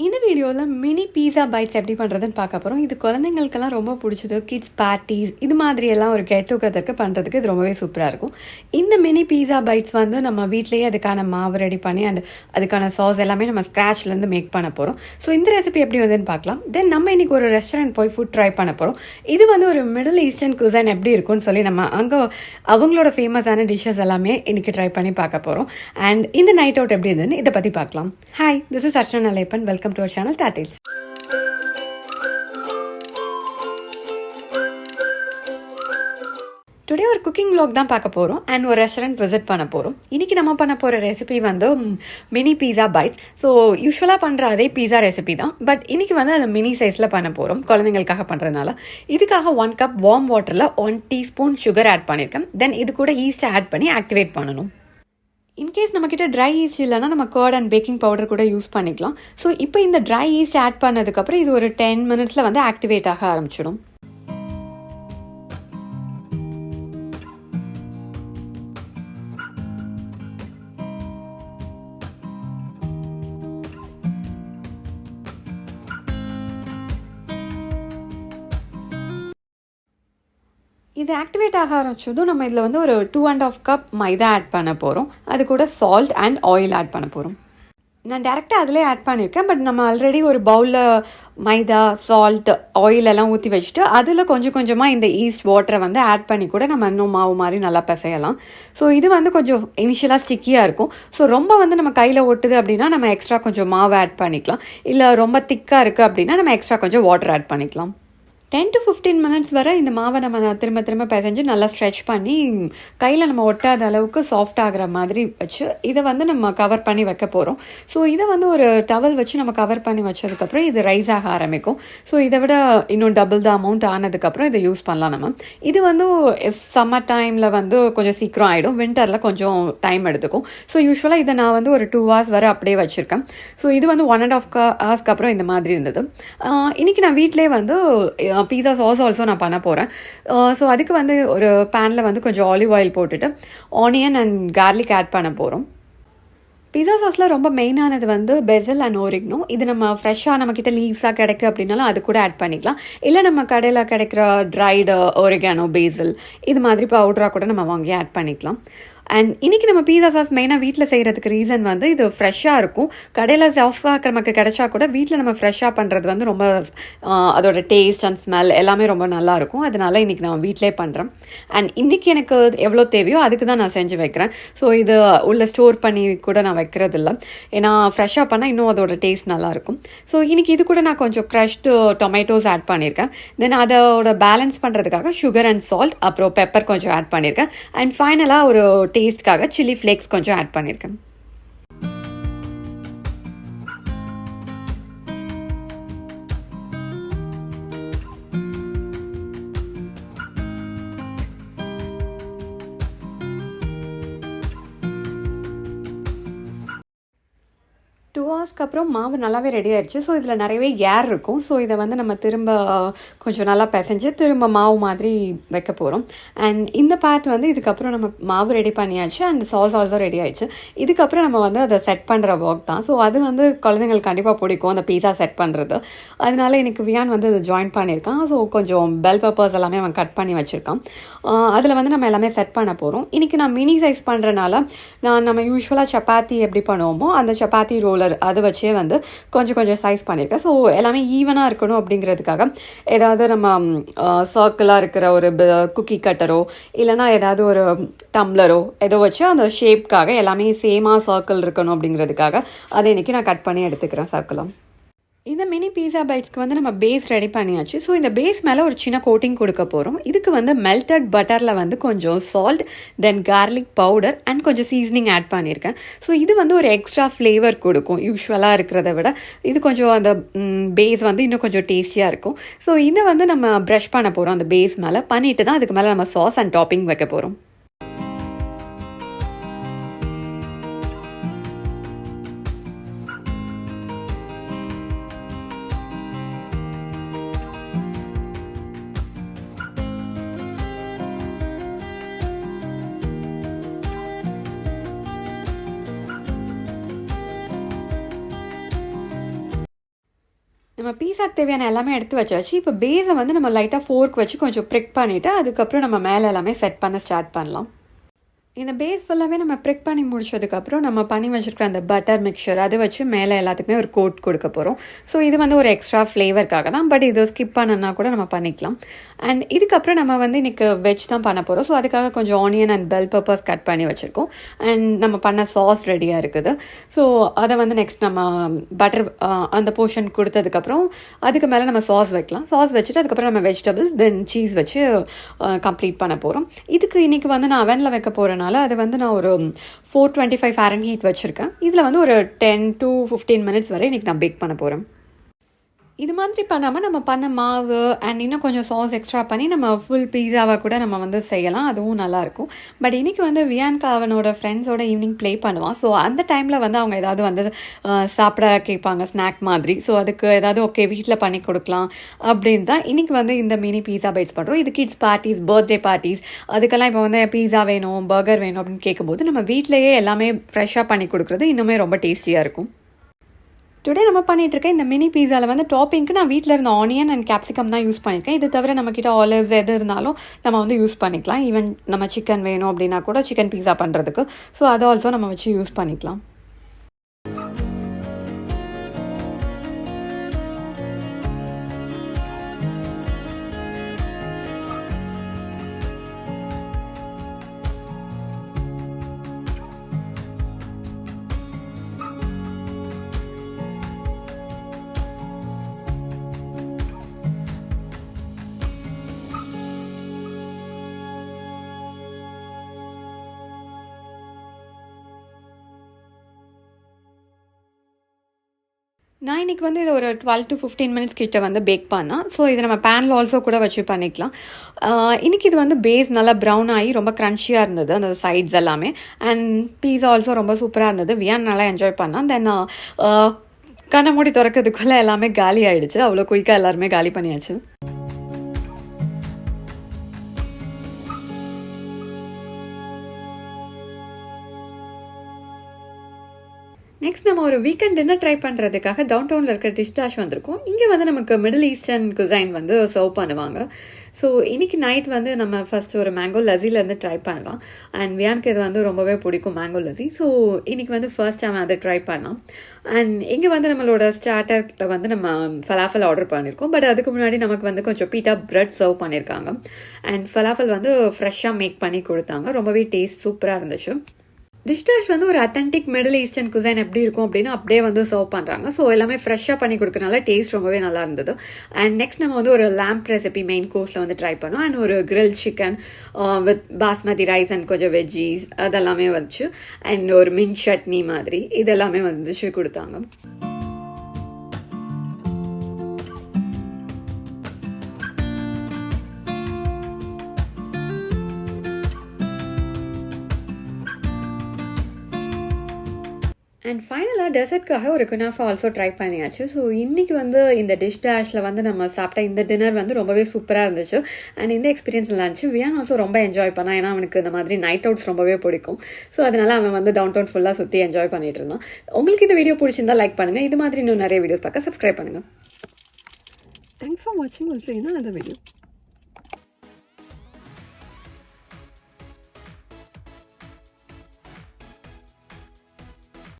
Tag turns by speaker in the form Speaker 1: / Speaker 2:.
Speaker 1: இந்த வீடியோவில் மினி பீஸா பைட்ஸ் எப்படி பண்ணுறதுன்னு பார்க்க போகிறோம். இது குழந்தைங்களுக்கெல்லாம் ரொம்ப பிடிச்சது. கிட்ஸ் பார்ட்டிஸ் இது மாதிரியெல்லாம் ஒரு கெட் டுகெதருக்கு பண்ணுறதுக்கு இது ரொம்பவே சூப்பராக இருக்கும். இந்த மினி பீஸா பைட்ஸ் வந்து நம்ம வீட்லேயே அதுக்கான மாவு ரெடி பண்ணி அண்ட் அதுக்கான சாஸ் எல்லாமே நம்ம ஸ்க்ராட்ச்லேருந்து மேக் பண்ண போகிறோம். ஸோ இந்த ரெசிபி எப்படி வந்துன்னு பார்க்கலாம். தென் நம்ம இன்றைக்கி ஒரு ரெஸ்டாரண்ட் போய் ஃபுட் ட்ரை பண்ண போகிறோம். இது வந்து ஒரு மிடில் ஈஸ்டர்ன் cuisine எப்படி இருக்கும்னு சொல்லி நம்ம அங்கே அவங்களோட ஃபேமஸான டிஷ்ஷஸ் எல்லாமே இன்றைக்கி ட்ரை பண்ணி பார்க்க போகிறோம். அண்ட் இந்த நைட் அவுட் எப்படி இருந்ததுன்னு இதை பற்றி பார்க்கலாம். Hi, this is Archana Nalaippan. Welcome to our channel Dartales. Today ஒரு குக்கிங் vlog தான் பார்க்க போகிறோம் அண்ட் ஒரு ரெஸ்டாரண்ட் விசிட் பண்ண போகிறோம். இன்றைக்கி நம்ம பண்ண போகிற ரெசிபி வந்து மினி பீஸா பைட்ஸ். ஸோ யூஸ்வலாக பண்ணுற அதே பீஸா ரெசிபி தான், பட் இன்றைக்கி வந்து அதை மினி சைஸில் பண்ண போகிறோம் குழந்தைங்களுக்காக பண்ணுறதுனால. இதுக்காக 1 கப் வார்ம் வாட்டரில் 1 டீஸ்பூன் சுகர் ஆட் பண்ணியிருக்கேன். தென் இது கூட ஈஸ்ட் ஆட் பண்ணி ஆக்டிவேட் பண்ணணும். இன்கேஸ் நம்மக்கிட்ட ட்ரை ஈஸ்ட் இல்லைனா நம்ம கர்ட் அண்ட் பேக்கிங் பவுடர் கூட யூஸ் பண்ணிக்கலாம். ஸோ இப்போ இந்த ட்ரை ஈஸ்ட் ஆட் பண்ணதுக்கப்புறம் இது ஒரு 10 மினிட்ஸில் வந்து ஆக்டிவேட் ஆக ஆரம்பிச்சிடும். இது ஆக்டிவேட் ஆக ஆரம்பிச்சதும் நம்ம இதில் வந்து ஒரு 2.5 கப் மைதா ஆட் பண்ண போகிறோம். அது கூட சால்ட் அண்ட் ஆயில் ஆட் பண்ண போகிறோம். நான் டேரெக்டாக அதிலே ஆட் பண்ணியிருக்கேன், பட் நம்ம ஆல்ரெடி ஒரு பவுலில் மைதா, சால்ட், ஆயில் எல்லாம் ஊற்றி வச்சுட்டு அதில் கொஞ்சம் கொஞ்சமாக இந்த ஈஸ்ட் வாட்டரை வந்து ஆட் பண்ணி கூட நம்ம இன்னும் மாவு மாதிரி நல்லா பிசையலாம். ஸோ இது வந்து கொஞ்சம் இனிஷியலாக ஸ்டிக்கியாக இருக்கும். ஸோ ரொம்ப வந்து நம்ம கையில் ஒட்டுது அப்படின்னா நம்ம எக்ஸ்ட்ரா கொஞ்சம் மாவு ஆட் பண்ணிக்கலாம். இல்லை ரொம்ப திக்காக இருக்குது அப்படின்னா நம்ம எக்ஸ்ட்ரா கொஞ்சம் வாட்டர் ஆட் பண்ணிக்கலாம். 10 to 15 மினிட்ஸ் வரை இந்த மாவை நம்ம திரும்ப திரும்ப பிசைஞ்சு நல்லா ஸ்ட்ரெச் பண்ணி கையில் நம்ம ஒட்டாத அளவுக்கு சாஃப்ட் ஆகிற மாதிரி வச்சு இதை வந்து நம்ம கவர் பண்ணி வைக்க போகிறோம். ஸோ இதை வந்து ஒரு டவல் வச்சு நம்ம கவர் பண்ணி வச்சதுக்கப்புறம் இது ரைஸ் ஆக ஆரம்பிக்கும். ஸோ இதை விட இன்னும் டபுள் த அமௌண்ட் ஆனதுக்கப்புறம் இதை யூஸ் பண்ணலாம் நம்ம. இது வந்து சம்மர் டைமில் வந்து கொஞ்சம் சீக்கிரம் ஆகிடும், வின்டரில் கொஞ்சம் டைம் எடுத்துக்கும். ஸோ யூஸ்வலாக இதை நான் வந்து ஒரு 2 hours வரை அப்படியே வச்சுருக்கேன். ஸோ இது வந்து 1.5 hours அப்புறம் இந்த மாதிரி இருந்தது. இன்றைக்கி நான் வீட்டிலே வந்து பீஸா சாஸ் ஆல்சோ நான் பண்ண போகிறேன். ஸோ அதுக்கு வந்து ஒரு பேனில் வந்து கொஞ்சம் ஆலிவ் ஆயில் போட்டுட்டு ஆனியன் அண்ட் கார்லிக் ஆட் பண்ண போகிறோம். பீஸா சாஸில் ரொம்ப மெயினானது வந்து பெசல் அண்ட் ஓரிக்னோ. இது நம்ம ஃப்ரெஷ்ஷாக நம்மக்கிட்ட லீவ்ஸாக கிடைக்கு அப்படின்னாலும் அது கூட ஆட் பண்ணிக்கலாம். இல்லை நம்ம கடையில் கிடைக்கிற ட்ரைடு ஒரிகானோ, பேசல் இது மாதிரி பவுடராக கூட நம்ம வாங்கி ஆட் பண்ணிக்கலாம். அண்ட் இன்றைக்கி நம்ம பீஸா சாஸ் மெயினாக வீட்டில் செய்கிறதுக்கு ரீசன் வந்து இது ஃப்ரெஷ்ஷாக இருக்கும். கடையில் சாஸாக நமக்கு கிடைச்சா கூட வீட்டில் நம்ம ஃப்ரெஷ்ஷாக பண்ணுறது வந்து ரொம்ப அதோட டேஸ்ட் அண்ட் ஸ்மெல் எல்லாமே ரொம்ப நல்லாயிருக்கும். அதனால இன்றைக்கி நான் வீட்டிலே பண்ணுறேன். அண்ட் இன்றைக்கி எனக்கு எவ்வளோ தேவையோ அதுக்கு தான் நான் செஞ்சு வைக்கிறேன். ஸோ இது உள்ள ஸ்டோர் பண்ணி கூட நான் வைக்கிறது இல்லை, ஏன்னா ஃப்ரெஷ்ஷாக பண்ணால் இன்னும் அதோட டேஸ்ட் நல்லாயிருக்கும். ஸோ இன்றைக்கி இது கூட நான் கொஞ்சம் க்ரஷ்டு டொமேட்டோஸ் ஆட் பண்ணியிருக்கேன். தென் அதோட பேலன்ஸ் பண்ணுறதுக்காக சுகர் அண்ட் சால்ட் அப்புறம் பெப்பர் கொஞ்சம் ஆட் பண்ணியிருக்கேன். அண்ட் ஃபைனலாக ஒரு டேஸ்ட்காக சில்லி ஃப்ளேக்ஸ் கொஞ்சம் ஆட் பண்ணியிருக்கேன். டூ ஹவர்ஸ்க்கு அப்புறம் மாவு நல்லாவே ரெடி ஆயிடுச்சு. ஸோ இதில் நிறையவே ஏர் இருக்கும். ஸோ இதை வந்து நம்ம திரும்ப கொஞ்சம் நல்லா பிசைஞ்சு திரும்ப மாவு மாதிரி வைக்க போகிறோம். அண்ட் இந்த பார்ட் வந்து இதுக்கப்புறம் நம்ம மாவு ரெடி பண்ணியாச்சு அண்ட் சாஸ் ஆல்சோ ரெடி ஆயிடுச்சு. இதுக்கப்புறம் நம்ம வந்து அதை செட் பண்ணுற ஒர்க் தான். ஸோ அது வந்து குழந்தைங்களுக்கு கண்டிப்பாக பிடிக்கும் அந்த பீஸா செட் பண்ணுறது. அதனால எனக்கு வியான் வந்து அதை ஜாயின் பண்ணியிருக்கான். ஸோ கொஞ்சம் பெல் பெப்பர்ஸ் எல்லாமே அவன் கட் பண்ணி வச்சுருக்கான். அதில் வந்து நம்ம எல்லாமே செட் பண்ண போகிறோம். இன்றைக்கி நான் மினி சைஸ் பண்ணுறனால நம்ம யூஸ்வலாக சப்பாத்தி எப்படி பண்ணுவோமோ அந்த சப்பாத்தி ரோலர் அதை வச்சே வந்து கொஞ்சம் கொஞ்சம் சைஸ் பண்ணியிருக்கேன். ஸோ எல்லாமே ஈவனாக இருக்கணும் அப்படிங்கிறதுக்காக ஏதாவது நம்ம சர்க்கிளாக இருக்கிற ஒரு குக்கி கட்டரோ இல்லைனா ஏதாவது ஒரு டம்ளரோ ஏதோ வச்சு அந்த ஷேப்காக எல்லாமே சேமாக சர்க்கிள் இருக்கணும் அப்படிங்கிறதுக்காக அதை இன்றைக்கி நான் கட் பண்ணி எடுத்துக்கிறேன் சர்க்கிளாக. இந்த மினி பீஸா பைட்ஸ்க்கு வந்து நம்ம பேஸ் ரெடி பண்ணியாச்சு. ஸோ இந்த பேஸ் மேலே ஒரு சின்ன கோட்டிங் கொடுக்க போகிறோம். இதுக்கு வந்து மெல்டட் பட்டரில் வந்து கொஞ்சம் salt, then garlic powder and கொஞ்சம் சீசனிங் ஆட் பண்ணியிருக்கேன். ஸோ இது வந்து ஒரு எக்ஸ்ட்ரா ஃப்ளேவர் கொடுக்கும். யூஸ்வலாக இருக்கிறத விட இது கொஞ்சம் அந்த பேஸ் வந்து இன்னும் கொஞ்சம் டேஸ்டியாக இருக்கும். ஸோ இதை வந்து நம்ம ப்ரஷ் பண்ண போகிறோம் அந்த பேஸ் மேலே. பண்ணிட்டு தான் அதுக்கு மேலே நம்ம சாஸ் அண்ட் டாப்பிங் வைக்க போகிறோம். நம்ம பீஸாக்கு தேவையான எல்லாமே எடுத்து வச்சாச்சு. இப்போ பேஸை வந்து நம்ம லைட்டாக ஃபோர்க் வச்சு கொஞ்சம் ப்ரிக் பண்ணிவிட்டு அதுக்கப்புறம் நம்ம மேலே எல்லாமே செட் பண்ண ஸ்டார்ட் பண்ணலாம். இந்த பேஸ் ஃபுல்லாகவே நம்ம ப்ரிக் பண்ணி முடிச்சதுக்கப்புறம் நம்ம பண்ணி வச்சுருக்கிற அந்த பட்டர் மிக்சர் அதை வச்சு மேலே எல்லாத்துக்குமே ஒரு கோட் கொடுக்க போகிறோம். ஸோ இது வந்து ஒரு எக்ஸ்ட்ரா ஃப்ளேவருக்காக தான், பட் இது ஸ்கிப் பண்ணனா கூட நம்ம பண்ணிக்கலாம். அண்ட் இதுக்கப்புறம் நம்ம வந்து இன்றைக்கி வெஜ் தான் பண்ண போகிறோம். ஸோ அதுக்காக கொஞ்சம் onion and bell peppers cut பண்ணி வச்சுருக்கோம். அண்ட் நம்ம பண்ண சாஸ் ரெடியாக இருக்குது. ஸோ அதை வந்து நெக்ஸ்ட் நம்ம பட்டர் அந்த போர்ஷன் கொடுத்ததுக்கப்புறம் அதுக்கு மேலே நம்ம சாஸ் வைக்கலாம். சாஸ் வச்சுட்டு அதுக்கப்புறம் நம்ம வெஜிடபிள்ஸ் தென் சீஸ் வச்சு கம்ப்ளீட் பண்ண போகிறோம். இதுக்கு இன்றைக்கி வந்து நான் அவனில் வைக்க போகிறேன்னா அது வந்து நான் ஒரு 425 ஃபாரன்ஹீட் வச்சுருக்கேன். இதில் வந்து ஒரு 10 to 15 மினிட்ஸ் வரை இன்றைக்கி நான் பேக் பண்ண போகிறேன். இது மாதிரி பண்ணாமல் நம்ம பண்ண மாவு அண்ட் இன்னும் கொஞ்சம் சாஸ் எக்ஸ்ட்ரா பண்ணி நம்ம ஃபுல் பீஸாவை கூட நம்ம வந்து செய்யலாம். அதுவும் நல்லாயிருக்கும். பட் இன்றைக்கி வந்து வியான்கா அவனோட ஃப்ரெண்ட்ஸோட ஈவினிங் ப்ளே பண்ணுவான். ஸோ அந்த டைமில் வந்து அவங்க ஏதாவது வந்து சாப்பிட கேட்பாங்க ஸ்நாக் மாதிரி. ஸோ அதுக்கு ஏதாவது ஓகே வீட்டில் பண்ணி கொடுக்கலாம் அப்படின்னு தான் இன்றைக்கி வந்து இந்த மினி பீஸா பைட்ஸ் பண்ணுறோம். இது கிட்ஸ் பார்ட்டிஸ், பர்த்டே பார்ட்டிஸ், அதுக்கெல்லாம் இப்போ வந்து பீஸா வேணும், பர்கர் வேணும் அப்படின்னு கேட்கும்போது நம்ம வீட்டிலையே எல்லாமே ஃப்ரெஷ்ஷாக பண்ணி கொடுக்குறது இன்னுமே ரொம்ப டேஸ்டியாக இருக்கும். டுடே நம்ம பண்ணிகிட்ருக்க இந்த மினி பீஸாவில் வந்து டாப்பிங்க்கு நான் வீட்டில் இருந்த ஆனியன் அண்ட் கேப்சிகம் தான் யூஸ் பண்ணியிருக்கேன். இது தவிர நம்மக்கிட்ட ஆலிவ்ஸ் எது இருந்தாலும் நம்ம வந்து யூஸ் பண்ணிக்கலாம். ஈவன் நம்ம சிக்கன் வேணும் அப்படின்னா கூட சிக்கன் பீஸா பண்ணுறதுக்கு ஸோ அதை ஆல்சோ நம்ம வச்சு யூஸ் பண்ணிக்கலாம். நான் இன்றைக்கி வந்து இது ஒரு 12 to 15 மினிட்ஸ் கிட்ட வந்து பேக் பண்ணேன். ஸோ இதை நம்ம பேனில் ஆல்சோ கூட வச்சு பண்ணிக்கலாம். இன்றைக்கி இது வந்து பேஸ் நல்லா ப்ரௌன் ஆகி ரொம்ப க்ரன்ச்சியாக இருந்தது அந்த சைட்ஸ் எல்லாமே. அண்ட் பீஸா ஆல்சோ ரொம்ப சூப்பராக இருந்தது. வியான் நல்லா என்ஜாய் பண்ணான். தென் கண்ணை மூடி திறக்கிறதுக்குள்ளே எல்லாமே காலி ஆகிடுச்சு. அவ்வளோ குயிக்காக எல்லாருமே காலி பண்ணியாச்சு. நெக்ஸ்ட் நம்ம ஒரு வீக்கெண்ட் டின்னர் ட்ரை பண்ணுறதுக்காக டவுன் டவுனில் இருக்கிற டிஷ்டாஷ் வந்திருக்கோம். இங்கே வந்து நமக்கு மிடில் ஈஸ்டர்ன் குசைன் வந்து சர்வ் பண்ணுவாங்க. ஸோ இன்றைக்கி நைட் வந்து நம்ம ஃபஸ்ட்டு ஒரு மேங்கோ லஸ்ஸிலேருந்து ட்ரை பண்ணலாம். அண்ட் வியானுக்கு இது வந்து ரொம்பவே பிடிக்கும் மேங்கோ லஸ்ஸி. ஸோ இன்றைக்கி வந்து ஃபர்ஸ்ட் டைம் அதை ட்ரை பண்ணலாம். அண்ட் இங்கே வந்து நம்மளோட ஸ்டார்டரில் வந்து நம்ம ஃபலாஃபல் ஆர்டர் பண்ணியிருக்கோம். பட் அதுக்கு முன்னாடி நமக்கு வந்து கொஞ்சம் பீட்டா பிரெட் சர்வ் பண்ணியிருக்காங்க. அண்ட் ஃபலாஃபல் வந்து ஃப்ரெஷ்ஷாக மேக் பண்ணி கொடுத்தாங்க. ரொம்பவே டேஸ்ட் சூப்பராக இருந்துச்சு. டிஷ்டாஷ் வந்து ஒரு அத்தன்டிக் மிடில் ஈஸ்டர்ன் குசைன் எப்படி இருக்கும் அப்படின்னு அப்படியே வந்து சர்வ் பண்ணுறாங்க. ஸோ எல்லாமே ஃப்ரெஷ்ஷாக பண்ணி கொடுக்கறனால டேஸ்ட் ரொம்பவே நல்லா இருந்தது. அண்ட் நெக்ஸ்ட் நம்ம வந்து ஒரு லேம்ப் ரெசிபி மெயின் கோர்ஸில் வந்து ட்ரை பண்ணோம். அண்ட் ஒரு grill chicken with basmati rice and கொஞ்சம் வெஜ்ஜீஸ் அதெல்லாமே வச்சு அண்ட் ஒரு மின்ட் சட்னி மாதிரி இதெல்லாமே வந்துச்சு கொடுத்தாங்க. அண்ட் ஃபைனலாக டெசர்ட்காக ஒரு குனாஃபா ஆல்சோ ட்ரை பண்ணியாச்சு. ஸோ இன்றைக்கி வந்து இந்த டிஷ் டேஷில் வந்து நம்ம சாப்பிட்ட இந்த டின்னர் வந்து ரொம்பவே சூப்பராக இருந்துச்சு. அண்ட் இந்த எக்ஸ்பீரியன்ஸ் நல்லா இருந்துச்சு. வியான் ஆல்சோ ரொம்ப என்ஜாய் பண்ணான். ஏன்னா அவனுக்கு இந்த மாதிரி நைட் அவுட்ஸ் ரொம்பவே பிடிக்கும். ஸோ அதனால் அவன் வந்து டவுன் டவுன் ஃபுல்லாக சுற்றி என்ஜாய் பண்ணிட்டு இருந்தான். உங்களுக்கு இந்த வீடியோ பிடிச்சிருந்தா லைக் பண்ணுங்கள். இது மாதிரி இன்னும் நிறைய வீடியோஸ் பார்க்க சப்ஸ்கிரைப் பண்ணுங்கள். தேங்க்ஸ் ஃபார் வாட்சிங். ஆல்சோ இன்னும் அந்த வீடியோ.